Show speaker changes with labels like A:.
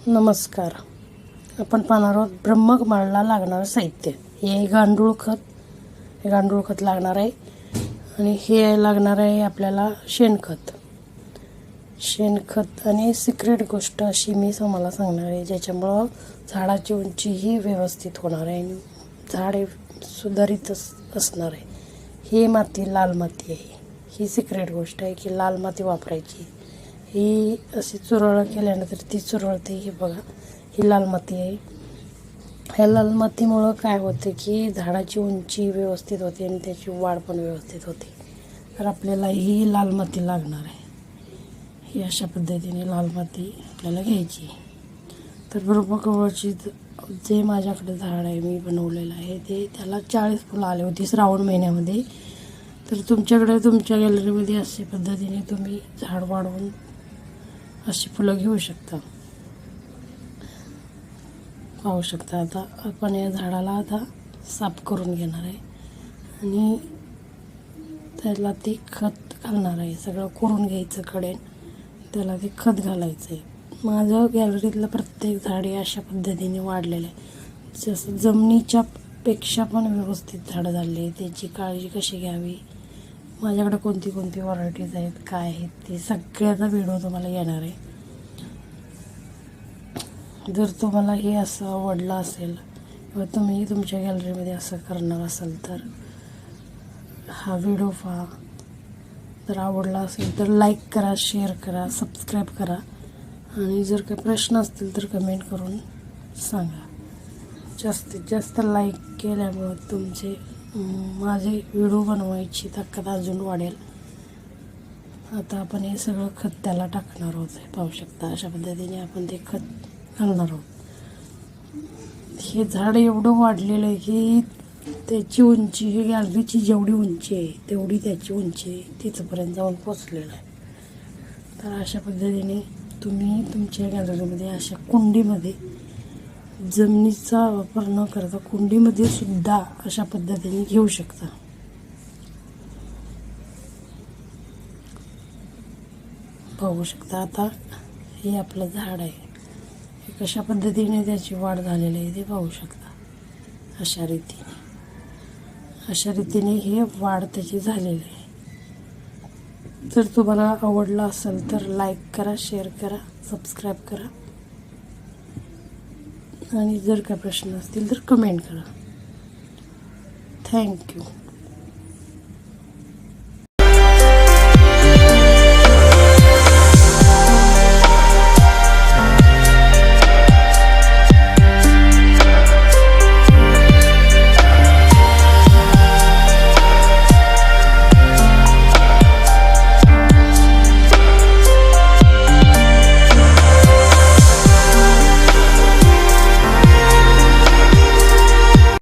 A: नमस्कार. आपण पाहणार आहोत ब्रह्मकमळाला लागणारं साहित्य. हे गांडूळ खत लागणार आहे आणि हे लागणार आहे आपल्याला शेणखत आणि सिक्रेट गोष्ट अशी मी तुम्हाला सांगणार आहे, ज्याच्यामुळं झाडाची उंची ही व्यवस्थित होणार आहे आणि झाड सुधारित असणार आहे. ही माती लाल माती आहे. ही सिक्रेट गोष्ट आहे की लाल माती वापरायची. ही अशी चुरळ केल्यानंतर ती चुरळते. ही बघा, ही लाल माती आहे. ह्या लाल मातीमुळं काय होते की झाडाची उंची व्यवस्थित होते आणि त्याची वाढ पण व्यवस्थित होते. तर आपल्याला ही लाल माती लागणार आहे. ही अशा पद्धतीने लाल माती आपल्याला घ्यायची. तर ब्रह्मकमळाची जे माझ्याकडे झाड आहे मी बनवलेलं आहे ते, त्याला 40 फुलं आले होती श्रावण महिन्यामध्ये. तर तुमच्याकडे तुमच्या गॅलरीमध्ये अशा पद्धतीने तुम्ही झाड वाढवून अशी फुलं घेऊ शकता. पाहू शकता. आता आपण या झाडाला आता साफ करून घेणार आहे आणि त्याला ते खत घालणार आहे. सगळं करून घ्यायचं कडेन, त्याला ते खत घालायचं आहे. माझं गॅलरीतलं प्रत्येक झाड हे अशा पद्धतीने वाढलेलं आहे. जसं जमिनीच्या पेक्षा पण व्यवस्थित झाडं झाले आहे. त्याची काळजी कशी घ्यावी, माझ्याकडे कोणती कोणती व्हरायटीज आहेत, काय आहेत, ते सगळ्याचा व्हिडिओ तुम्हाला येणार आहे. जर तुम्हाला हे असं आवडलं असेल किंवा तुम्ही तुमच्या गॅलरीमध्ये असं करणार असाल तर हा व्हिडिओ पहा. जर आवडला असेल तर लाईक करा, शेअर करा, सबस्क्राईब करा आणि जर काही प्रश्न असतील तर कमेंट करून सांगा. जास्तीत जास्त लाईक केल्यामुळं माझे व्हिडिओ बनवायची ताकद अजून वाढेल. आता आपण हे सगळं खत त्याला टाकणार आहोत. पाहू शकता अशा पद्धतीने आपण ते खत घालणार आहोत. हे झाड एवढं वाढलेलं आहे की त्याची उंची, ही गॅलरीची जेवढी उंची आहे तेवढी त्याची उंची तिथपर्यंत जाऊन पोचलेलं आहे. तर अशा पद्धतीने तुम्ही तुमच्या गॅलरीमध्ये अशा कुंडीमध्ये, जमिनीचा वापर न करता कुंडीमध्ये सुद्धा अशा पद्धतीने घेऊ शकता. पाहू शकता. आता हे आपलं झाड आहे, हे कशा पद्धतीने त्याची वाढ झालेली आहे ते पाहू शकता. अशा रीतीने हे वाढ त्याची झालेली आहे. जर तुम्हाला आवडलं असेल तर लाईक करा, शेअर करा, सबस्क्राईब करा आणि जर काही प्रश्न असतील तर कमेंट करा. थँक्यू.